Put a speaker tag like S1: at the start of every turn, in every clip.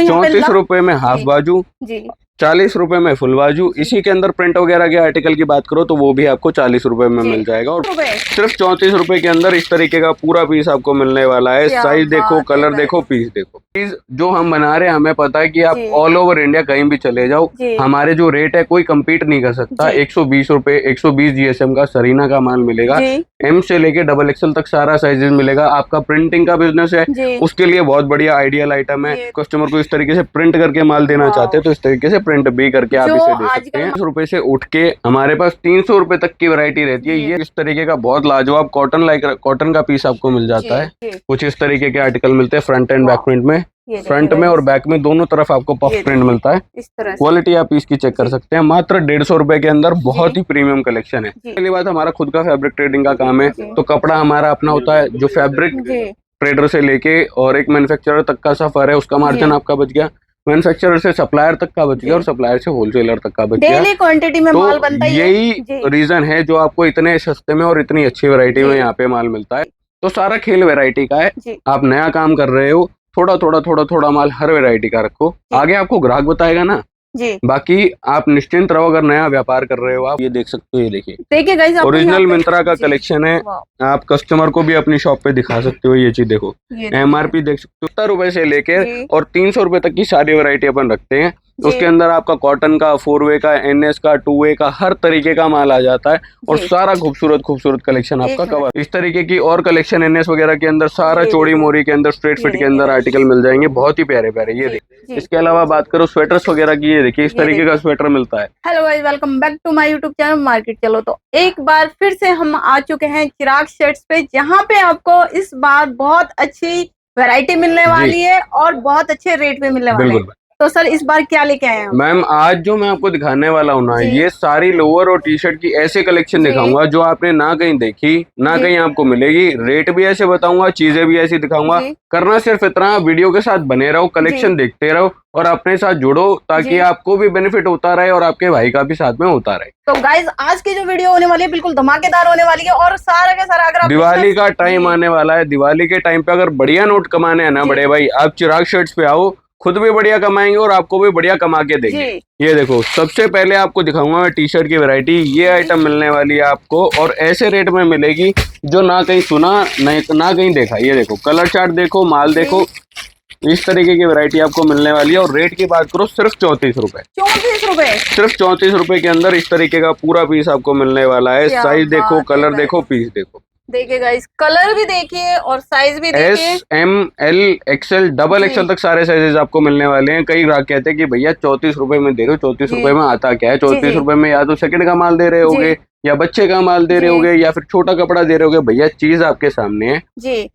S1: ₹34 में हाफ बाजू,
S2: जी
S1: 40 में फुल बाजू। इसी के अंदर प्रिंट वगैरह के आर्टिकल की बात करो तो वो भी आपको ₹40 में मिल जाएगा। और सिर्फ ₹34 के अंदर इस तरीके का पूरा पीस आपको मिलने वाला है। साइज देखो, कलर देखो, पीस देखो। चीज जो हम बना रहे हैं हमें पता है कि आप ऑल ओवर इंडिया कहीं भी चले जाओ, हमारे जो रेट है कोई कम्पीट नहीं कर सकता। ₹120, 120 GSM का सरीना का माल मिलेगा। M से लेके XXL तक सारा साइजेस मिलेगा। आपका प्रिंटिंग का बिजनेस है उसके लिए बहुत बढ़िया आइडियल आइटम है। कस्टमर को इस तरीके से प्रिंट करके माल देना चाहते हैं तो इस तरीके से प्रिंट भी करके आप इसे दे सकते हैं। ₹100 से उठ के हमारे पास ₹300 तक की वैरायटी रहती है। ये इस तरीके का बहुत लाजवाब कॉटन का पीस आपको मिल जाता है। कुछ इस तरीके के आर्टिकल मिलते हैं फ्रंट एंड बैक प्रिंट में। फ्रंट में और बैक में दोनों तरफ आपको पफ प्रिंट मिलता है। इस तरह क्वालिटी आप इसकी चेक कर सकते हैं। मात्र ₹150 के अंदर बहुत ही प्रीमियम कलेक्शन है। पहली बात, हमारा खुद का फैब्रिक ट्रेडिंग का काम है तो कपड़ा हमारा अपना होता है। जो फैब्रिक ट्रेडर से लेके और एक मैन्युफैक्चरर तक का सफर है, उसका मार्जिन आपका बच गया। मैन्युफैक्चरर से सप्लायर तक का बच गया और सप्लायर से होलसेलर तक का बच गया।
S2: डेली क्वांटिटी में माल बनता है।
S1: यही रीजन है जो आपको इतने सस्ते में और इतनी अच्छी वैरायटी में यहाँ पे माल मिलता है। तो सारा खेल वैरायटी का है। आप नया काम कर रहे हो, थोड़ा माल हर वैरायटी का रखो, आगे आपको ग्राहक बताएगा ना जी। बाकी आप निश्चिंत रहो। अगर नया व्यापार कर रहे हो आप ये देख सकते हो। ये देखिए गाइस, ओरिजिनल मिंत्रा का कलेक्शन है। आप कस्टमर को भी अपनी शॉप पे दिखा सकते हो। ये चीज देखो, MRP देख सकते हो। ₹70 से लेके और ₹300 तक की सारी वैरायटी अपन रखते हैं। उसके अंदर आपका कॉटन का, 4वे का, NS का, 2वे का, हर तरीके का माल आ जाता है और सारा खूबसूरत कलेक्शन आपका कवर। इस तरीके की और कलेक्शन NS वगैरह के अंदर सारा चौड़ी मोरी के अंदर, स्ट्रेट फिट के अंदर आर्टिकल मिल जाएंगे। बहुत ही प्यारे प्यारे। ये देखिए, इसके अलावा बात करो स्वेटर्स वगैरह की, ये देखिए इस तरीके का स्वेटर मिलता है।
S2: Hello guys, welcome back to my YouTube channel market चलो। तो एक बार फिर से हम आ चुके हैं चिराग शर्ट्स पे, जहाँ पे आपको इस बार बहुत अच्छी वैरायटी मिलने वाली है और बहुत अच्छे रेट पे मिलने वाले हैं। तो सर इस बार क्या लेके आए हैं?
S1: मैम आज जो मैं आपको दिखाने वाला हूँ ना, ये सारी लोअर और टी-शर्ट की ऐसे कलेक्शन दिखाऊंगा जो आपने ना कहीं देखी ना कहीं आपको मिलेगी। रेट भी ऐसे बताऊंगा, चीजें भी ऐसी दिखाऊंगा। करना सिर्फ इतना, वीडियो के साथ बने रहो, कलेक्शन देखते रहो और अपने साथ जुड़ो ताकि आपको भी बेनिफिट होता रहे और आपके भाई का भी साथ में होता रहे।
S2: तो गाइज आज की जो वीडियो होने वाली है बिल्कुल धमाकेदार होने वाली है और सारा का सारा अगर
S1: दिवाली का टाइम आने वाला है, दिवाली के टाइम पे अगर बढ़िया नोट कमाने हैं ना बड़े भाई, आप चिराग शर्ट्स पे आओ, खुद भी बढ़िया कमाएंगे और आपको भी बढ़िया कमा के देंगे। ये देखो, सबसे पहले आपको दिखाऊंगा मैं टी-शर्ट की वैरायटी। ये आइटम मिलने वाली है आपको और ऐसे रेट में मिलेगी जो ना कहीं सुना ना कहीं देखा। ये देखो, कलर चार्ट देखो, माल देखो, इस तरीके की वैरायटी आपको मिलने वाली है। और रेट की बात करो, सिर्फ ₹34। सिर्फ ₹34 के अंदर इस तरीके का पूरा पीस आपको मिलने वाला है। साइज देखो, कलर देखो, पीस देखो।
S2: देखिए गाइस, कलर भी देखिए और साइज भी देखिए।
S1: S, M, L, XL, XXL तक सारे साइजेस आपको मिलने वाले हैं। कई ग्राहक कहते हैं कि भैया ₹34 में दे रहे हो, ₹34 में आता क्या है? ₹34 में या तो सेकंड का माल दे रहे होगे या बच्चे का माल दे रहे होगे या फिर छोटा कपड़ा दे रहे होगे। भैया चीज आपके सामने है,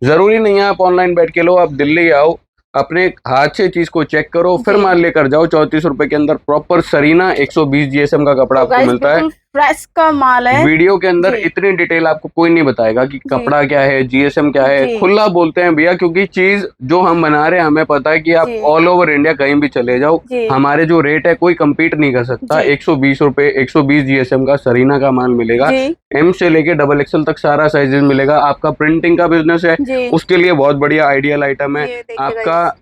S1: जरूरी नहीं है आप ऑनलाइन बैठ के लो। आप दिल्ली आओ, अपने हाथ से चीज को चेक करो, फिर माल लेकर जाओ। ₹34 के अंदर प्रॉपर सरीना 120 GSM का कपड़ा आपको मिलता है।
S2: फ्रेश का माल है।
S1: वीडियो के अंदर इतनी डिटेल आपको कोई नहीं बताएगा कि कपड़ा क्या है, GSM क्या है। खुला बोलते हैं भैया, क्योंकि चीज जो हम बना रहे हैं हमें पता है कि आप ऑल ओवर इंडिया कहीं भी चले जाओ, हमारे जो रेट है कोई कम्पीट नहीं कर सकता। ₹120, 120 GSM का सरीना का माल मिलेगा। M से लेके XXL तक सारा साइजेस मिलेगा। आपका प्रिंटिंग का बिजनेस है उसके लिए बहुत बढ़िया आइडियल आइटम है। आपका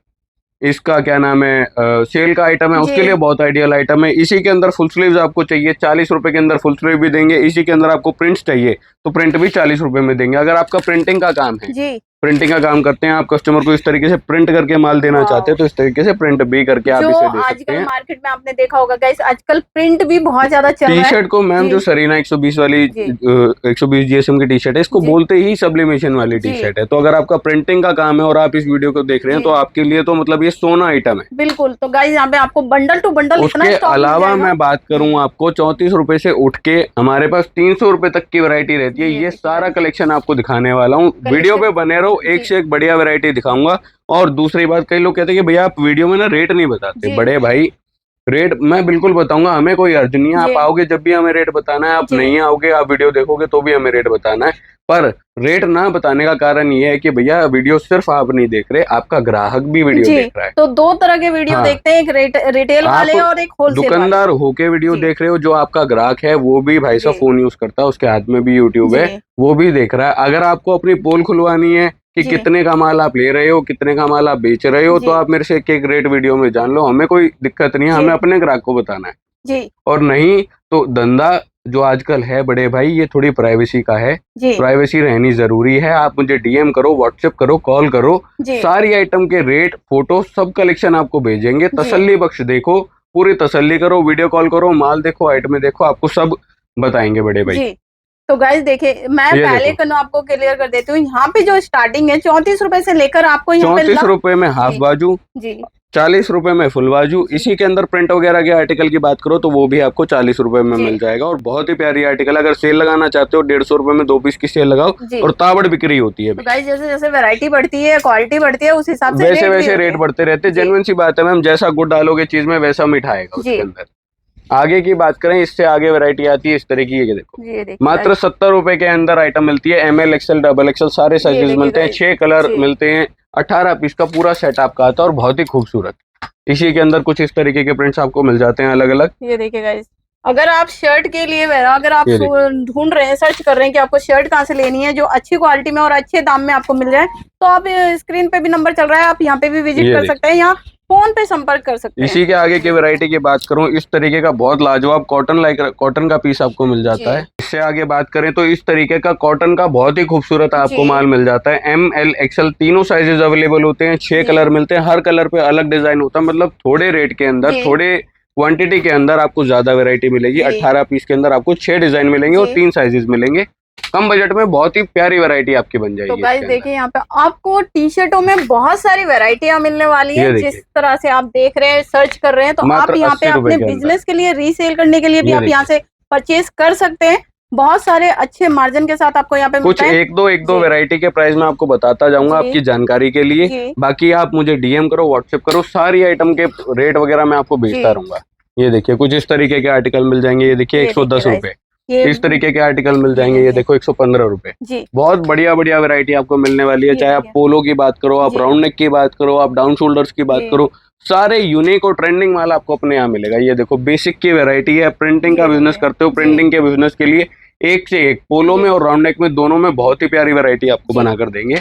S1: इसका क्या नाम है, सेल का आइटम है, उसके लिए बहुत आइडियल आइटम है। इसी के अंदर फुल स्लीव्स आपको चाहिए, ₹40 के अंदर फुल स्लीव भी देंगे। इसी के अंदर आपको प्रिंट्स चाहिए तो प्रिंट भी ₹40 में देंगे। अगर आपका प्रिंटिंग का काम है, प्रिंटिंग का काम करते हैं आप, कस्टमर को इस तरीके से प्रिंट करके माल देना चाहते हैं तो इस तरीके से प्रिंट भी करके आप इसे दे सकते हैं।
S2: मार्केट में आपने देखा होगा गाइस, आजकल प्रिंट भी बहुत ज्यादा चल रहा है।
S1: टी-शर्ट को मैम जो सरीना 120 वाली 120 GSM की टी-शर्ट है, इसको बोलते ही सब्लिमेशन वाली टी-शर्ट है। तो अगर आपका प्रिंटिंग का काम है और आप इस वीडियो को देख रहे हैं तो आपके लिए तो मतलब ये सोना आइटम है।
S2: बिल्कुल। तो गाइस यहाँ पे आपको बंडल टू बंडल।
S1: उसके अलावा मैं बात करूँ आपको, ₹34 से उठ के हमारे पास ₹300 तक की वैरायटी रहती है। ये सारा कलेक्शन आपको दिखाने वाला हूँ, वीडियो पे बने रहो, एक से एक बढ़िया वैरायटी दिखाऊंगा। और दूसरी बात, कई लोग कहते हैं कि भैया आप वीडियो में ना रेट नहीं बताते। बड़े भाई, रेट मैं बिल्कुल बताऊंगा, हमें कोई अर्ज नहीं है। आप आओगे जब भी हमें रेट बताना है, आप नहीं आओगे, आप वीडियो देखोगे तो भी हमें रेट बताना है। पर रेट ना बताने का कारण ये है कि भैया वीडियो सिर्फ आप नहीं देख रहे, आपका ग्राहक भी वीडियो देख रहा है।
S2: तो दो तरह के वीडियो देखते हैं, एक रिटेल वाले और एक होलसेल।
S1: दुकानदार होके वीडियो देख रहे हो, जो आपका ग्राहक है वो भी भाई साहब फोन यूज करता है, उसके हाथ में भी यूट्यूब है, वो भी देख रहा है। अगर आपको अपनी पोल खुलवानी है कि
S2: जी।
S1: कितने का माल आप ले रहे हो, कितने का माल आप बेच रहे हो,
S2: जी।
S1: तो आप मेरे से एक एक रेट वीडियो में जान लो, हमें कोई दिक्कत नहीं है,
S2: जी।
S1: हमें अपने ग्राहक को बताना है।
S2: जी।
S1: और नहीं तो धंधा जो आजकल है बड़े भाई, ये थोड़ी प्राइवेसी का है,
S2: जी।
S1: प्राइवेसी रहनी जरूरी है। आप मुझे डीएम करो, व्हाट्सएप करो, कॉल करो,
S2: जी।
S1: सारी आइटम के रेट, फोटो, सब कलेक्शन आपको भेजेंगे।
S2: जी।
S1: तसल्ली बख्श देखो, पूरी तसल्ली करो, वीडियो कॉल करो, माल देखो, आइटम देखो, आपको सब बताएंगे बड़े भाई।
S2: जी। तो गाइस देखिए, मैं
S1: ये
S2: पहले
S1: देखो,
S2: कनो आपको क्लियर कर देती हूँ। यहाँ पे जो स्टार्टिंग है 34 रुपए से लेकर आपको यहाँ पे
S1: 34 रुपए में हाफ
S2: जी।
S1: बाजू,
S2: जी।
S1: 40 रुपए में फुल बाजू।
S2: जी।
S1: इसी के अंदर प्रिंट वगैरह के आर्टिकल की बात करो तो वो भी आपको 40 रुपए में
S2: जी।
S1: मिल जाएगा। और बहुत ही प्यारी आर्टिकल, अगर सेल लगाना चाहते हो 150 रुपए में 2 पीस की सेल लगाओ
S2: जी।
S1: और ताबड़ बिक्री होती है।
S2: तो गाइस जैसे जैसे वैरायटी बढ़ती है, क्वालिटी बढ़ती है, उस हिसाब से
S1: वैसे
S2: रेट भी
S1: वैसे
S2: होते
S1: रेट
S2: हैं।
S1: बढ़ते रहते हैं।
S2: जी।
S1: जेन्युइन सी बात है मैम, जैसा गुड़ डालोगे चीज में वैसा मीठा आएगा उसके
S2: जी।
S1: अंदर। आगे की बात करें, इससे आगे वैरायटी आती है इस तरह की, ये देखो,
S2: जी, ये देखिए
S1: मात्र
S2: गाइस।
S1: 70 रुपए के अंदर आइटम मिलती है। ML XL XXL सारे
S2: ये
S1: साइजेस
S2: देखिए
S1: मिलते हैं,
S2: गाइस।
S1: 6 कलर
S2: जी।
S1: मिलते हैं, 18 पीस का पूरा सेट आपका आता है और बहुत ही खूबसूरत। इसी के अंदर कुछ इस तरीके के प्रिंट्स आपको मिल जाते हैं अलग अलग।
S2: ये देखिए गाइस, अगर आप शर्ट के लिए अगर आप
S1: ये देखिए,
S2: ढूंढ रहे हैं, सर्च कर रहे हैं कि आपको शर्ट कहाँ से लेनी है जो अच्छी क्वालिटी में और अच्छे दाम में आपको मिल जाए, तो आप स्क्रीन पे भी नंबर चल रहा है, आप यहाँ पे भी विजिट
S1: ये
S2: कर
S1: देखिए।
S2: सकते हैं, यहाँ फोन पे संपर्क कर सकते हैं।
S1: इसी के आगे की वैरायटी की बात करूं, इस तरीके का बहुत लाजवाब कॉटन का पीस आपको मिल जाता
S2: जी।
S1: है। इससे आगे बात करें तो इस तरीके का कॉटन का बहुत ही खूबसूरत आपको
S2: जी।
S1: माल मिल जाता है। ML XL तीनों साइजेस अवेलेबल होते हैं, 6
S2: जी।
S1: कलर मिलते हैं, हर कलर पे अलग डिजाइन होता है। मतलब थोड़े रेट के अंदर,
S2: जी।
S1: थोड़े क्वांटिटी के अंदर आपको ज्यादा वैरायटी मिलेगी।
S2: जी।
S1: 18 पीस के अंदर आपको 6 डिजाइन मिलेंगे और
S2: जी।
S1: 3 साइजेस मिलेंगे। कम बजट में बहुत ही प्यारी वैरायटी आपकी बन
S2: तो
S1: जाएगी
S2: गाइस
S1: इसके अंदर।
S2: देखिए, यहाँ पे आपको टी शर्टों में बहुत सारी वैरायटियां मिलने वाली
S1: ये
S2: है।
S1: देखिए,
S2: जिस तरह से आप देख रहे हैं, सर्च कर रहे हैं, तो
S1: मात्र
S2: आप यहाँ पे
S1: 80 रुपए
S2: अपने
S1: के अंदर।
S2: बिजनेस के लिए, रीसेल करने के लिए भी
S1: ये
S2: आप यहाँ
S1: देखिए,
S2: से परचेज कर सकते हैं। बहुत सारे अच्छे मार्जिन के साथ आपको यहाँ पे
S1: कुछ
S2: मिलता है।
S1: एक दो
S2: जी।
S1: वैरायटी के प्राइस मैं आपको बताता जाऊंगा
S2: जी।
S1: आपकी जानकारी के लिए।
S2: जी।
S1: बाकी आप मुझे डीएम करो, व्हाट्सएप करो, सारी आइटम के रेट वगैरह मैं आपको भेजता
S2: जी।
S1: रहूंगा। ये देखिए, कुछ इस तरीके के आर्टिकल मिल जाएंगे। ये देखिए
S2: ये देखिए
S1: 110
S2: गाइस,
S1: रुपए।
S2: ये
S1: इस तरीके के आर्टिकल मिल
S2: ये
S1: जाएंगे। ये
S2: देखिए।
S1: देखो 115 रुपए।
S2: जी।
S1: बहुत बढ़िया बढ़िया वैरायटी आपको मिलने वाली है।
S2: ये
S1: चाहे आप
S2: देखिए।
S1: पोलो की बात करो, आप
S2: जी।
S1: राउंड नेक की बात करो, आप डाउन शोल्डर्स की बात
S2: जी।
S1: करो, सारे यूनिक और ट्रेंडिंग माल आपको अपने यहाँ मिलेगा। ये देखो, बेसिक की वैरायटी है। प्रिंटिंग का
S2: ये
S1: बिजनेस
S2: देखिए।
S1: करते हो,
S2: जी।
S1: प्रिंटिंग के बिजनेस के लिए एक से एक पोलो
S2: जी।
S1: में और राउंड नेक में, दोनों में बहुत ही प्यारी वैरायटी आपको
S2: जी।
S1: बनाकर देंगे।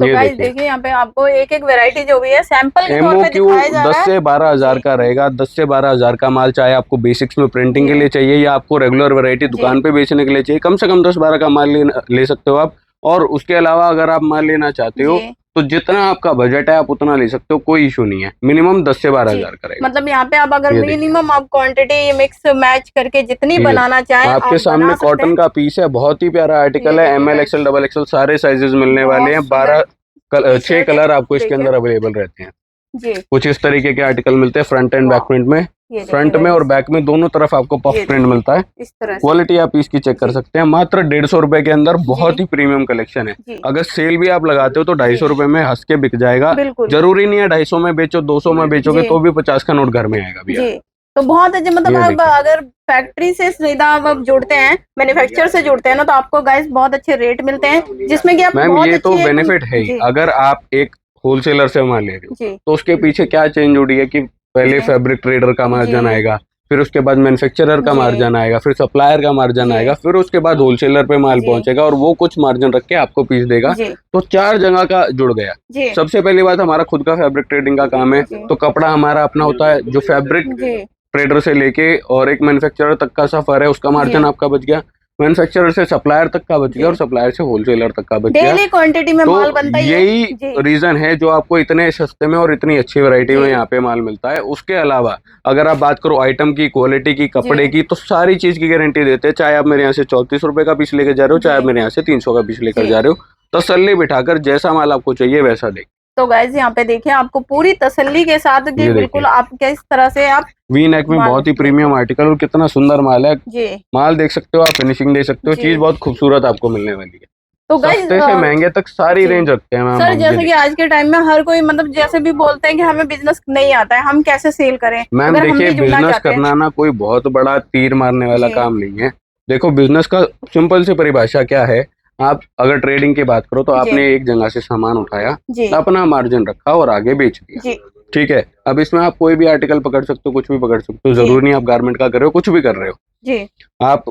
S2: तो
S1: ये
S2: गाइस
S1: देखिए,
S2: देखिए, यहाँ पे आपको एक एक वैरायटी जो भी है सैंपल के तौर पे
S1: MOQ
S2: दिखाया जा
S1: 10
S2: रहा है।
S1: से 12 हजार
S2: जी।
S1: का रहेगा। 10 से 12 हजार का माल, चाहे आपको बेसिक्स में प्रिंटिंग के
S2: जी।
S1: लिए चाहिए या आपको रेगुलर वैरायटी
S2: जी।
S1: दुकान पे बेचने के लिए चाहिए, कम से कम 10-12 का माल ले सकते हो आप। और उसके अलावा अगर आप माल लेना चाहते हो
S2: जी।
S1: तो जितना आपका बजट है आप उतना ले सकते हो, कोई इशू नहीं है। मिनिमम 10 से 12
S2: जी।
S1: हजार का रहेगा।
S2: मतलब यहाँ पे आप अगर
S1: ये देखिए,
S2: मिनिमम आप क्वांटिटी मिक्स मैच करके जितनी
S1: ये
S2: बनाना चाहें, आप
S1: आपके सामने
S2: बना सकते
S1: कॉटन
S2: हैं।
S1: का पीस है, बहुत ही प्यारा
S2: ये
S1: आर्टिकल है।
S2: देखिए
S1: ML
S2: गाइस,
S1: XL XXL सारे साइजेस मिलने वाले
S2: बहुत
S1: हैं।
S2: सुंदर
S1: 6
S2: टी-शर्ट है।
S1: कलर आपको इसके
S2: देखिए।
S1: अंदर अवेलेबल रहते हैं।
S2: जी।
S1: कुछ इस तरीके के आर्टिकल मिलते हैं फ्रंट एंड बैक
S2: वाह,
S1: प्रिंट में।
S2: ये देखिए
S1: फ्रंट में
S2: गाइस,
S1: और बैक में दोनों तरफ आपको पफ
S2: ये
S1: प्रिंट
S2: देखिए
S1: मिलता है।
S2: इस तरह से।
S1: क्वालिटी आप इसकी चेक कर
S2: जी।
S1: सकते हैं। मात्र 150 रुपए के अंदर बहुत
S2: जी।
S1: ही प्रीमियम कलेक्शन है।
S2: जी।
S1: अगर सेल भी आप लगाते हो तो 250
S2: जी।
S1: रुपए में हंस के बिक जाएगा।
S2: बिल्कुल।
S1: जरूरी नहीं है 250 में बेचो, 200 में बेचोगे
S2: जी।
S1: तो भी 50 का नोट घर में आएगा भैया।
S2: जी। तो बहुत अच्छे, मतलब
S1: ये
S2: आप
S1: देखिए,
S2: अगर फैक्ट्री से सीधा आप जुड़ते हैं, मैन्युफैक्चर से जुड़ते हैं ना, तो आपको गाइस बहुत अच्छे रेट मिलते हैं, जिसमें कि आप
S1: मैम
S2: बहुत
S1: ये तो
S2: अच्छी एक
S1: बेनिफिट है ही।
S2: जी।
S1: अगर आप एक होलसेलर से माल ले रहे हो
S2: जी।
S1: तो उसके पीछे क्या चेंज जुड़ी है कि पहले
S2: जी।
S1: फैब्रिक ट्रेडर का मार्जिन
S2: जी।
S1: आएगा, फिर उसके बाद मैन्युफैक्चरर का
S2: जी।
S1: मार्जिन आएगा, फिर सप्लायर का मार्जिन
S2: जी।
S1: आएगा, फिर उसके बाद होलसेलर पे माल
S2: जी।
S1: पहुंचेगा और वो कुछ मार्जिन रख के आपको पीस देगा।
S2: जी।
S1: तो 4 जगह का जुड़ गया।
S2: जी।
S1: सबसे पहली बात, हमारा खुद का फैब्रिक ट्रेडिंग का काम है,
S2: जी।
S1: तो कपड़ा हमारा अपना होता है। जो फैब्रिक
S2: जी।
S1: ट्रेडर से लेके और एक मैन्युफैक्चरर तक का सफर है, उसका मार्जिन
S2: जी।
S1: आपका बच गया। मैन्युफैक्चरर से सप्लायर तक का बच गया
S2: जी।
S1: और सप्लायर से होलसेलर तक का बच गया।
S2: डेली क्वांटिटी में माल
S1: तो
S2: बनता ही है।
S1: यही
S2: जी।
S1: रीजन है जो आपको इतने सस्ते में और इतनी अच्छी वैरायटी में
S2: जी।
S1: यहाँ पे माल मिलता है। उसके अलावा अगर आप बात करो आइटम की, क्वालिटी की, कपड़े
S2: जी।
S1: की, तो सारी चीज की गारंटी देते हैं। चाहे आप मेरे यहाँ से 34 रुपए का पीस लेके जा रहे हो, चाहे आप
S2: जी।
S1: मेरे यहाँ से 300 का पीस लेकर
S2: जी।
S1: जा रहे हो, तसल्ली बिठाकर जैसा माल आपको चाहिए वैसा दें।
S2: तो गाइस यहाँ पे देखिए, आपको पूरी तसल्ली के साथ कि
S1: ये
S2: बिल्कुल
S1: देखिए,
S2: आप किस तरह से आप
S1: वी नेक में
S2: माल
S1: बहुत ही प्रीमियम
S2: देखिए।
S1: आर्टिकल और कितना सुंदर माल है।
S2: जी।
S1: माल देख सकते हो आप, फिनिशिंग देख सकते हो,
S2: जी।
S1: चीज बहुत खूबसूरत आपको मिलने वाली है।
S2: तो गाइस
S1: सस्ते से महंगे तक सारी
S2: जी।
S1: रेंज रखते हैं मैम
S2: सर,
S1: हम।
S2: जैसे कि आज के टाइम में हर कोई, मतलब जैसे भी बोलते हैं कि हमें बिजनेस नहीं आता है, हम कैसे सेल करें,
S1: मैम
S2: अगर हम
S1: देखिए,
S2: भी जुड़ना
S1: बिजनेस
S2: चाहते हैं।
S1: करना ना कोई बहुत बड़ा तीर मारने वाला
S2: जी।
S1: काम नहीं है। देखो, बिजनेस का सिंपल सी परिभाषा क्या है। आप अगर ट्रेडिंग की बात करो तो
S2: जी।
S1: आपने एक जगह से सामान उठाया,
S2: जी।
S1: अपना मार्जिन रखा और आगे बेच दिया।
S2: जी।
S1: ठीक है, अब इसमें आप कोई भी आर्टिकल पकड़ सकते हो, कुछ भी पकड़ सकते हो।
S2: जी।
S1: जरूरी नहीं आप गारमेंट का कर रहे हो, कुछ भी कर रहे हो।
S2: जी।
S1: आप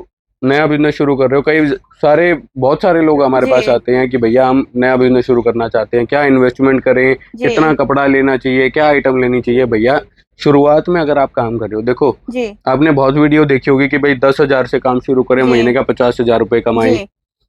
S1: नया बिजनेस शुरू कर रहे हो, बहुत सारे लोग हमारे
S2: जी।
S1: पास आते हैं कि भैया हम नया बिजनेस शुरू करना चाहते हैं, क्या इन्वेस्टमेंट करें,
S2: जी।
S1: कितना कपड़ा लेना चाहिए, क्या आइटम लेनी चाहिए। भैया शुरुआत में अगर आप काम कर रहे हो, देखो
S2: जी
S1: आपने बहुत वीडियो देखी होगी कि भाई 10,000 से काम शुरू करें,
S2: जी।
S1: महीने का 50,000 रुपए कमाएं,
S2: जी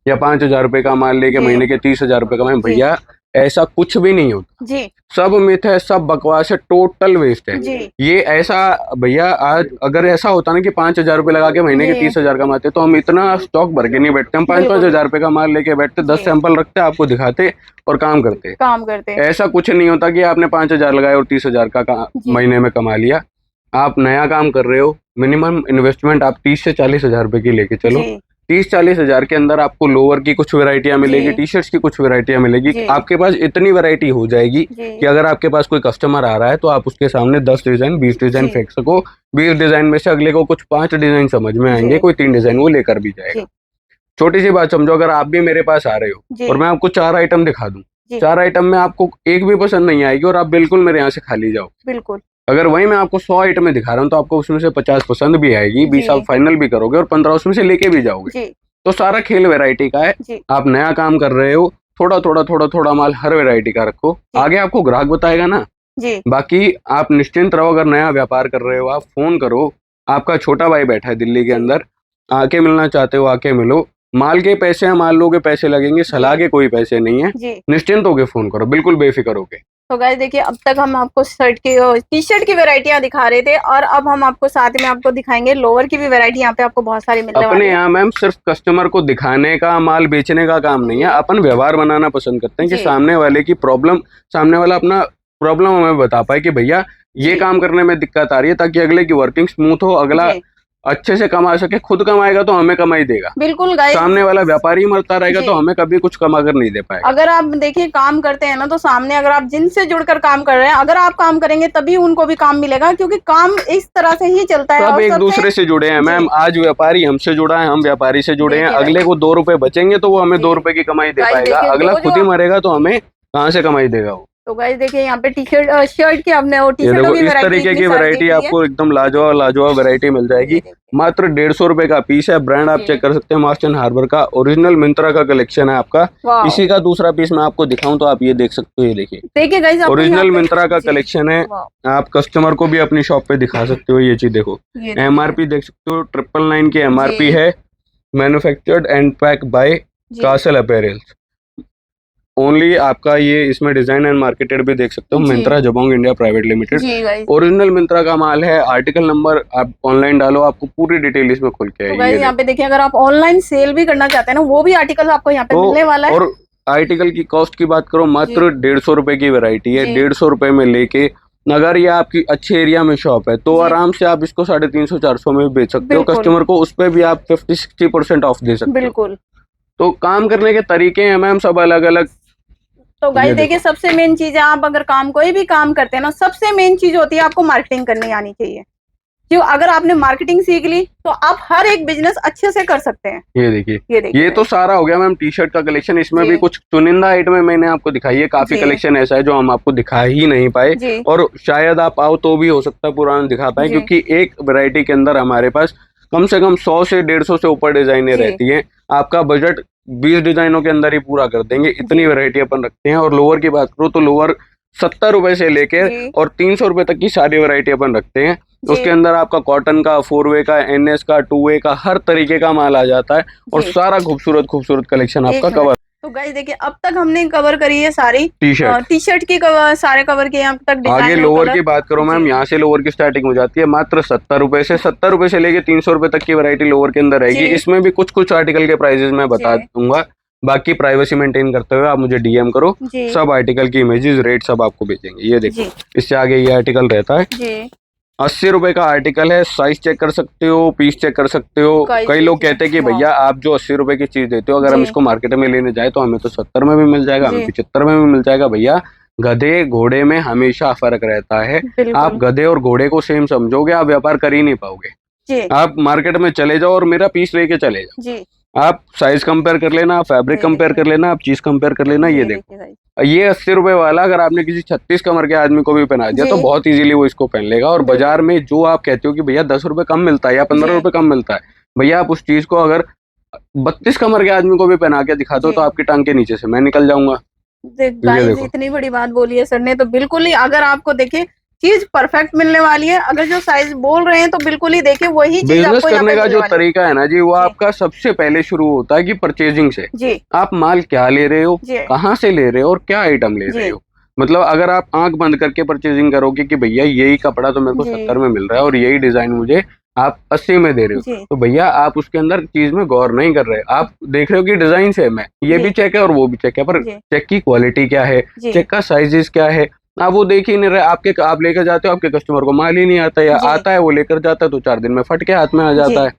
S1: या 5,000 रुपए का माल लेके
S2: जी।
S1: महीने के 30,000 रुपए कमाएं।
S2: जी।
S1: भैया ऐसा कुछ भी नहीं होता,
S2: जी
S1: सब मिथ है, सब बकवास है, टोटल वेस्ट है।
S2: जी
S1: ये ऐसा भैया, आज अगर ऐसा होता ना कि 5,000 रुपए लगा के महीने के
S2: जी।
S1: 30,000 कमाते, तो हम इतना स्टॉक भर के नहीं बैठते, हम 5-5
S2: बिल्कुल।
S1: हजार रुपए का माल लेके बैठते, 10
S2: जी।
S1: सैंपल रखते, आपको दिखाते और काम करते।
S2: काम करते हैं।
S1: ऐसा कुछ नहीं होता कि आपने 5,000 लगाए और 30,000 का
S2: जी।
S1: महीने में कमा लिया। आप नया काम कर रहे हो, मिनिमम इन्वेस्टमेंट आप 30 से 40,000 रुपए की लेके चलो।
S2: जी
S1: 30-40 हजार के अंदर आपको लोअर की कुछ वैरायटियां मिलेगी,
S2: जी।
S1: टी शर्ट्स की कुछ वैरायटियां मिलेगी।
S2: जी।
S1: आपके पास इतनी वैरायटी हो जाएगी
S2: जी
S1: कि अगर आपके पास कोई कस्टमर आ रहा है तो आप उसके सामने 10 डिजाइन 20 डिजाइन
S2: जी।
S1: फेंक सको। 20 डिजाइन में से अगले को कुछ 5 डिजाइन समझ में आएंगे,
S2: जी।
S1: कोई 3 डिजाइन वो लेकर भी जाएगा।
S2: जी।
S1: छोटी सी बात समझो, अगर आप भी मेरे पास आ रहे हो
S2: जी।
S1: और मैं आपको 4 आइटम दिखा दूं,
S2: जी।
S1: 4 आइटम में आपको एक भी पसंद नहीं आएगी और आप बिल्कुल मेरे यहाँ से खाली जाओ।
S2: बिल्कुल।
S1: अगर वही मैं आपको 100 आइटम में दिखा रहा हूँ तो आपको उसमें से 50 पसंद भी आएगी, 20
S2: जी।
S1: आप फाइनल भी करोगे और 15 उसमें से लेके भी जाओगे।
S2: जी
S1: तो सारा खेल वैरायटी का है।
S2: जी
S1: आप नया काम कर रहे हो, थोड़ा थोड़ा थोड़ा थोड़ा माल हर वैरायटी का रखो, आगे आपको ग्राहक बताएगा ना।
S2: जी
S1: बाकी आप निश्चिंत रहो, अगर नया व्यापार कर रहे हो आप फोन करो, आपका छोटा भाई बैठा है दिल्ली के अंदर, आके मिलना चाहते हो आके मिलो। माल के पैसे हैं, माल लोगे पैसे लगेंगे, सलाह के कोई पैसे नहीं है।
S2: जी।
S1: निश्चिंत होके फोन करो, बिल्कुल बेफिक्र होके।
S2: तो गाइस देखिए, अब तक हम आपको शर्ट की और टी शर्ट की वैरायटियां दिखा रहे थे, और अब हम आपको साथ में आपको दिखाएंगे लोअर की भी वैरायटी। यहाँ पे आपको बहुत सारी मिलने वाली
S1: अपने
S2: है।
S1: यहाँ मैम सिर्फ कस्टमर को दिखाने का, माल बेचने का काम नहीं है, अपन व्यवहार बनाना पसंद करते हैं कि
S2: जी।
S1: सामने वाले की प्रॉब्लम, सामने वाला अपना प्रॉब्लम हमें बता पाए कि भैया ये
S2: जी।
S1: काम करने में दिक्कत आ रही है, ताकि अगले की वर्किंग स्मूथ हो, अगला
S2: जी।
S1: अच्छे से कमा सके। खुद कमाएगा तो हमें कमाई देगा,
S2: बिल्कुल गाइस।
S1: सामने वाला व्यापारी मरता रहेगा
S2: जी।
S1: तो हमें कभी कुछ कमा कर नहीं दे पाएगा।
S2: अगर आप देखिए काम करते हैं ना, तो सामने अगर आप जिनसे जुड़कर काम कर रहे हैं, अगर आप काम करेंगे तभी उनको भी काम मिलेगा, क्योंकि काम इस तरह से ही चलता है।
S1: सब
S2: और
S1: एक
S2: सबसे-
S1: दूसरे से जुड़े हैं मैम। आज व्यापारी हमसे जुड़ा है, हम व्यापारी से जुड़े हैं।
S2: देखिए
S1: अगले को 2 रुपए बचेंगे तो वो हमें
S2: जी।
S1: 2 रुपए की कमाई दे
S2: गाइस
S1: पाएगा,
S2: देखिए,
S1: अगला
S2: जो
S1: खुद ही मरेगा तो हमें कहाँ से कमाई देगा वो।
S2: तो गाइस देखिए, यहाँ पे टी शर्ट शर्ट की आपने और टी
S1: ये
S2: शर्टों
S1: देखो,
S2: की
S1: इस तरीके की वैरायटी आपको एकदम लाजवाब लाजवाब वैरायटी मिल जाएगी। मात्र 150 रुपए का पीस है। ब्रांड आप
S2: जी।
S1: चेक कर सकते हैं, मार्च एंड हार्बर का ओरिजिनल मिंत्रा का कलेक्शन है आपका।
S2: वाह।
S1: इसी का दूसरा पीस मैं आपको दिखाऊं तो आप ये देख सकते हो, ये देखिए
S2: देखिए गाइस, आपको
S1: ओरिजिनल
S2: यहाँ पे-
S1: मिंत्रा का
S2: जी।
S1: कलेक्शन है।
S2: वाह।
S1: आप कस्टमर को भी अपनी शॉप पे दिखा सकते हो। ये चीज देखो,
S2: ये देखिए।
S1: एमआरपी देख सकते हो, 999 की एमआरपी
S2: जी।
S1: है। Manufactured and pack by
S2: G.
S1: Castle apparels only. आपका ये इसमें डिजाइन एंड मार्केटेड भी देख सकते हो,
S2: जी।
S1: Myntra Jabong India private limited.
S2: जी गाइस।
S1: ओरिजिनल मिंत्रा का माल है। आर्टिकल नंबर आप ऑनलाइन डालो, आपको पूरी डिटेल इसमें खुल के
S2: तो
S1: आएगी।
S2: गाइस
S1: ये
S2: यहाँ पे देखिए, अगर आप ऑनलाइन सेल भी करना चाहते हैं ना, वो भी आर्टिकल आपको यहाँ पे
S1: तो
S2: मिलने वाला है।
S1: और आर्टिकल की कॉस्ट की बात करो, मात्र 150 रुपए की वैरायटी है।
S2: जी।
S1: 150 रुपए में लेके, अगर ये आपकी अच्छे एरिया में शॉप है तो
S2: जी।
S1: आराम से आप इसको 350-400 में भी बेच सकते हो।
S2: बिल्कुल।
S1: कस्टमर को उस पे भी आप 50-60% ऑफ दे सकते हो।
S2: बिल्कुल।
S1: तो काम करने के तरीके हैं मैम सब अलग अलग।
S2: तो गाइस
S1: ये
S2: देखिए, सबसे मेन चीज है, आप अगर कोई भी काम करते हैं ना, सबसे मेन चीज होती है आपको मार्केटिंग करनी आनी चाहिए। क्यों? अगर आपने मार्केटिंग सीख ली तो आप हर एक बिजनेस अच्छे से कर सकते हैं।
S1: ये देखिए,
S2: ये देखिए,
S1: ये तो सारा हो गया मैम टी शर्ट का कलेक्शन। इसमें
S2: जी।
S1: भी कुछ चुनिंदा आइटम मैंने आपको दिखाई है, काफी
S2: जी।
S1: कलेक्शन ऐसा है जो हम आपको दिखा ही नहीं पाए,
S2: जी।
S1: और शायद आप आओ तो भी हो सकता है पुराना दिखा पाए,
S2: जी।
S1: क्योंकि एक वैरायटी के अंदर हमारे पास कम से कम 100 से 150 से ऊपर डिजाइनें
S2: जी।
S1: रहती हैं। आपका बजट 20 डिजाइनों के अंदर ही पूरा कर देंगे, इतनी वैरायटी अपन रखते हैं। और लोअर की बात करो तो लोअर 70 रुपए से लेकर
S2: जी।
S1: और 300 रुपए तक की सारी वैरायटी अपन रखते हैं।
S2: जी।
S1: उसके अंदर आपका कॉटन का, 4 वे का, NS का, 2 वे का, हर तरीके का माल आ जाता है, और
S2: जी।
S1: सारा खूबसूरत खूबसूरत कलेक्शन आपका
S2: एक
S1: कवर।
S2: तो गाइस देखिए, अब तक हमने कवर करी है सारी
S1: टी शर्ट।
S2: टी शर्ट की सारे कवर किए अब तक। डिजाइन
S1: आगे
S2: और
S1: लोअर
S2: कलर।
S1: की बात करो मैम,
S2: जी।
S1: यहाँ से लोअर की स्टार्टिंग हो जाती है मात्र 70 रुपए से। 70 रुपए से लेके 300 रुपए तक की वैरायटी लोअर के अंदर रहेगी।
S2: जी।
S1: इसमें भी कुछ कुछ आर्टिकल के प्राइसेस मैं बता
S2: जी।
S1: दूंगा, बाकी प्राइवेसी मेंटेन करते हुए आप मुझे DM करो।
S2: जी।
S1: सब आर्टिकल की इमेजेस, रेट सब आपको भेजेंगे। ये देखो,
S2: जी।
S1: इससे आगे ये आर्टिकल रहता है।
S2: जी।
S1: 80 रुपए का आर्टिकल है। साइज चेक कर सकते हो, पीस चेक कर सकते हो।
S2: गाइस
S1: कई लोग
S2: देखिए,
S1: कहते हैं कि
S2: वाह।
S1: भैया आप जो 80 रुपए की चीज देते हो, अगर हम
S2: जी।
S1: इसको मार्केट में लेने जाए तो हमें तो 70 में भी मिल जाएगा, हमें
S2: जी।
S1: 75 में भी मिल जाएगा। भैया गधे घोड़े में हमेशा फर्क रहता है।
S2: बिल्कुल।
S1: आप गधे और घोड़े को सेम समझोगे, आप व्यापार कर ही नहीं पाओगे।
S2: जी।
S1: आप मार्केट में चले जाओ और मेरा पीस लेके चले जाओ,
S2: जी।
S1: आप साइज कंपेयर कर लेना, आप फैब्रिक
S2: जी,
S1: कंपेयर कर लेना, आप चीज कंपेयर कर लेना। ये देखो,
S2: देखिए गाइस।
S1: ये 80 रुपए वाला अगर आपने किसी 36 कमर के आदमी को भी पहना दिया
S2: जी।
S1: तो बहुत इजीली वो इसको पहन लेगा। और बाजार में जो आप कहते हो कि भैया 10 रुपए कम मिलता है या 15
S2: जी।
S1: रुपए कम मिलता है, भैया आप उस चीज को अगर 32 कमर के आदमी को भी पहना के दिखा दो
S2: जी।
S1: तो आपकी टांग के नीचे से मैं निकल जाऊंगा। ये
S2: गाइस
S1: देखो
S2: इतनी बड़ी बात बोली है सर ने, तो बिल्कुल ही अगर आपको देखिए चीज परफेक्ट मिलने वाली है, अगर जो साइज बोल रहे हैं तो बिल्कुल ही देखिए वही चीज
S1: बिजनेस
S2: आपको यहाँ
S1: करने
S2: पे
S1: का
S2: मिलने
S1: जो
S2: वाली है।
S1: तरीका है ना जी, वो
S2: जी।
S1: आपका सबसे पहले शुरू होता है कि परचेजिंग से।
S2: जी
S1: आप माल क्या ले रहे हो,
S2: जी
S1: कहाँ से ले रहे हो और क्या आइटम ले रहे
S2: जी
S1: हो। मतलब अगर आप आंख बंद करके परचेजिंग करोगे कि भैया यही कपड़ा तो मेरे को
S2: जी
S1: 70 में मिल रहा है और यही डिजाइन मुझे आप 80 में दे रहे हो,
S2: जी
S1: तो भैया आप उसके अंदर चीज में गौर नहीं कर रहे। आप देख रहे हो कि डिजाइन सेम है, ये
S2: जी
S1: भी चेक है और वो भी चेक है, पर
S2: जी
S1: चेक की क्वालिटी क्या है,
S2: जी
S1: चेक का साइजेस क्या है, आप वो देख ही नहीं रहे। आप लेकर जाते हो, आपके कस्टमर को माल ही नहीं आता, या
S2: जी
S1: आता है वो लेकर जाता है तो 4 दिन में फट के हाथ में आ
S2: जी
S1: जाता है।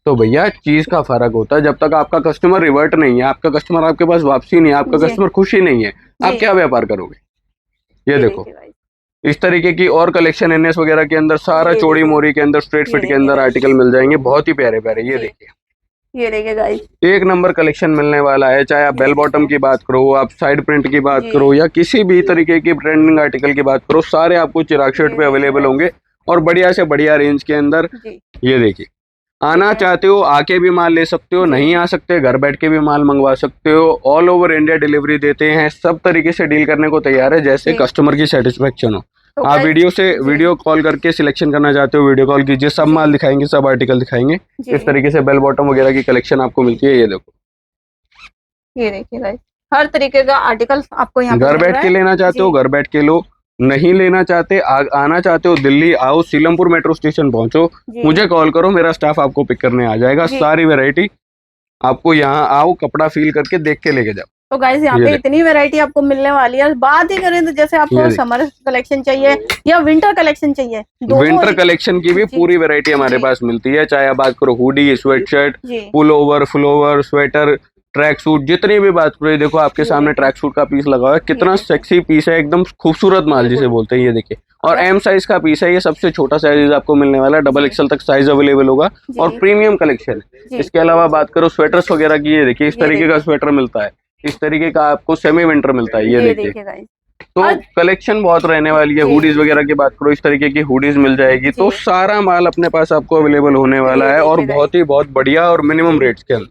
S1: तो भैया चीज का फर्क होता है, जब तक आपका कस्टमर रिवर्ट नहीं है, आपका कस्टमर आपके पास वापसी नहीं है, आपका
S2: जी
S1: कस्टमर खुश ही नहीं है, आप
S2: जी।
S1: क्या व्यापार करोगे। ये
S2: ये
S1: देखो
S2: देखिए गाइस,
S1: इस तरीके की और कलेक्शन एनएस वगैरह के अंदर सारा
S2: ये
S1: चौड़ी
S2: देखिए,
S1: मोरी के अंदर स्ट्रेट
S2: ये
S1: फिट के
S2: देखिए
S1: अंदर
S2: गाइस,
S1: आर्टिकल मिल जाएंगे, बहुत ही प्यारे प्यारे। ये
S2: जी
S1: देखिए
S2: ये देखिए गाइस,
S1: एक नंबर कलेक्शन मिलने वाला है, चाहे आप
S2: ये
S1: बेल बॉटम
S2: देखो
S1: की बात करो, आप साइड प्रिंट की बात
S2: जी
S1: करो, या किसी भी तरीके की ट्रेंडिंग आर्टिकल की बात करो, सारे आपको चिराग शर्ट
S2: ये
S1: पे
S2: देखिए
S1: अवेलेबल
S2: गाइस,
S1: होंगे और बढ़िया से बढ़िया रेंज के अंदर।
S2: जी
S1: ये देखिए आना
S2: ठीक है
S1: चाहते हो आके भी माल ले सकते हो,
S2: जी
S1: नहीं आ सकते घर बैठ के भी माल मंगवा सकते हो। ऑल ओवर इंडिया डिलीवरी देते हैं, सब तरीके से डील करने को तैयार है, जैसे
S2: जी।
S1: कस्टमर की सेटिस्फेक्शन हो।
S2: तो
S1: आप
S2: गाइस जी
S1: वीडियो कॉल करके सिलेक्शन करना चाहते हो, वीडियो कॉल कीजिए, सब
S2: जी
S1: माल दिखाएंगे, सब आर्टिकल दिखाएंगे।
S2: जी
S1: इस तरीके से बेल बॉटम वगैरह की कलेक्शन आपको मिलती है। ये देखो
S2: ये देखिए गाइस, हर तरीके का आर्टिकल आपको यहाँ पे
S1: घर
S2: मिल
S1: बैठ
S2: रहा
S1: के
S2: है।
S1: लेना चाहते हो
S2: जी
S1: घर बैठ के लो, नहीं लेना चाहते आना चाहते हो दिल्ली आओ, सीलमपुर मेट्रो स्टेशन पहुंचो,
S2: जी
S1: मुझे कॉल करो, मेरा स्टाफ आपको पिक करने आ जाएगा।
S2: जी।
S1: सारी वैरायटी आपको यहाँ आओ, कपड़ा फील करके देख के लेके जाओ।
S2: तो गाइस यहाँ
S1: ये
S2: पे
S1: देखो
S2: इतनी वैरायटी आपको मिलने वाली है। बात ही करें तो जैसे
S1: ये
S2: आपको
S1: देखो
S2: समर कलेक्शन चाहिए या विंटर कलेक्शन चाहिए, दोनों
S1: विंटर कलेक्शन की भी
S2: जी
S1: पूरी वैरायटी हमारे
S2: जी
S1: पास मिलती है, चाहे आप बात करो हुडी, स्वेट शर्ट,
S2: जी
S1: pullover, full over, sweater, tracksuit, जितनी भी बात करो। ये देखो आपके
S2: ये
S1: सामने
S2: देखिए,
S1: ट्रैक सूट का पीस लगा हुआ है,
S2: ये
S1: कितना
S2: देखिए
S1: सेक्सी पीस है, एकदम खूबसूरत माल जिसे
S2: बिल्कुल।
S1: बोलते हैं। ये देखिए और
S2: अगर
S1: एम साइज का पीस है, ये सबसे छोटा साइज आपको मिलने वाला है, डबल
S2: जी
S1: एक्सल तक साइज अवेलेबल होगा और
S2: जी
S1: प्रीमियम कलेक्शन है।
S2: जी
S1: इसके अलावा बात करो स्वेटर्स वगैरह की, ये देखिए इस
S2: ये
S1: तरीके का
S2: देखिए,
S1: स्वेटर मिलता है, इस तरीके का आपको सेमी विंटर मिलता है। ये
S2: ये
S1: देखिए
S2: देखिए गाइस,
S1: तो
S2: और
S1: कलेक्शन बहुत रहने वाली है।
S2: जी
S1: हुडीज वगैरह की बात करो, इस तरीके की हुडीज मिल जाएगी, तो
S2: जी
S1: सारा माल अपने पास आपको अवेलेबल होने वाला
S2: ये
S1: है और
S2: देखिए गाइस,
S1: बहुत बढ़िया और मिनिमम रेट्स के अंदर।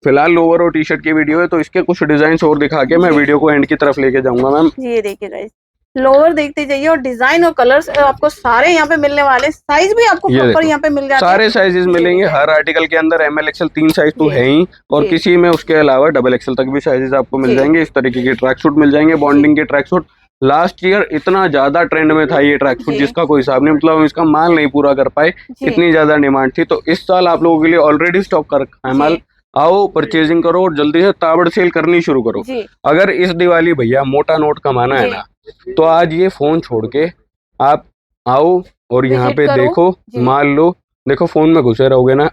S1: फिलहाल लोअर और टी शर्ट की वीडियो है, तो इसके कुछ डिजाइन और दिखा के मैं
S2: जी
S1: वीडियो को एंड की तरफ लेके जाऊंगा मैम।
S2: ये देखिए गाइस, लोअर देखते जाइए और डिजाइन और कलर्स आपको सारे यहाँ पे मिलने वाले, साइज भी आपको
S1: ये
S2: प्रॉपर
S1: देखो
S2: यहाँ पे मिल जाते
S1: सारे
S2: हैं।
S1: साइजेस
S2: ये
S1: मिलेंगे
S2: देखिए
S1: हर आर्टिकल के अंदर, एमएल एक्सएल 3 साइज तो
S2: जी
S1: है ही, और
S2: जी
S1: किसी में उसके अलावा डबल एक्सएल तक भी साइजेस आपको मिल
S2: जी
S1: जाएंगे। इस तरीके के ट्रैक सूट मिल जाएंगे,
S2: जी
S1: बॉन्डिंग के ट्रैक सूट। लास्ट ईयर इतना ज्यादा ट्रेंड में था ये ट्रैक सूट,
S2: जी
S1: जिसका कोई हिसाब नहीं, मतलब हम इसका माल नहीं पूरा कर पाए,
S2: जी
S1: इतनी ज्यादा डिमांड थी। तो इस साल आप लोगों के लिए ऑलरेडी स्टॉक कर रखा है माल,
S2: जी
S1: आओ परचेजिंग करो और जल्दी से ताबड़ सेल करनी शुरू करो।
S2: जी
S1: अगर इस दिवाली भैया मोटा नोट कमाना है
S2: जी
S1: ना, तो आज ये फोन छोड़ के आप आओ और यहाँ
S2: विजिट
S1: पे
S2: करो
S1: देखो,
S2: जी
S1: माल लो। देखो फोन में घुसे रहोगे ना,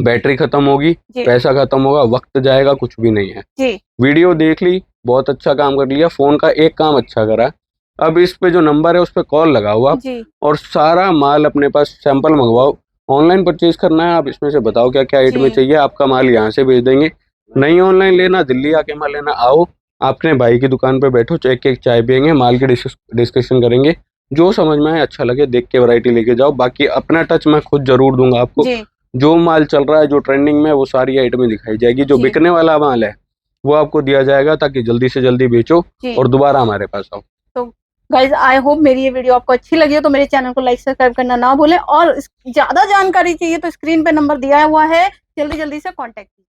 S1: बैटरी खत्म होगी,
S2: जी
S1: पैसा खत्म होगा, वक्त जाएगा, कुछ भी नहीं है।
S2: जी
S1: वीडियो देख ली, बहुत अच्छा काम कर लिया, फोन का एक काम अच्छा करा। अब इस पे जो नंबर है उस पे कॉल लगाओ आप
S2: जी
S1: और सारा माल अपने पास सैंपल मंगवाओ। ऑनलाइन परचेज करना है, आप इसमें से बताओ क्या क्या आइटम
S2: जी
S1: चाहिए, आपका माल यहाँ से भेज देंगे। नहीं ऑनलाइन लेना, दिल्ली आके माल लेना, आओ अपने भाई की दुकान पे बैठो, चेक एक चाय पियेंगे, माल की डिस्कशन करेंगे, जो समझ में आए अच्छा लगे देख के वैरायटी लेके जाओ। बाकी अपना टच मैं खुद जरूर दूंगा आपको,
S2: जी
S1: जो माल चल रहा है, जो ट्रेंडिंग में है, वो सारी आइटमें दिखाई जाएगी। जो
S2: जी
S1: बिकने वाला माल है वो आपको दिया जाएगा, ताकि जल्दी से जल्दी बेचो
S2: जी
S1: और दोबारा हमारे पास आओ।
S2: तो गाइज आई होप मेरी ये वीडियो आपको अच्छी लगी हो, तो मेरे चैनल को लाइक सब्सक्राइब करना ना भूलें, और ज्यादा जानकारी चाहिए तो स्क्रीन पे नंबर दिया हुआ है, जल्दी जल्दी से कांटेक्ट कीजिए।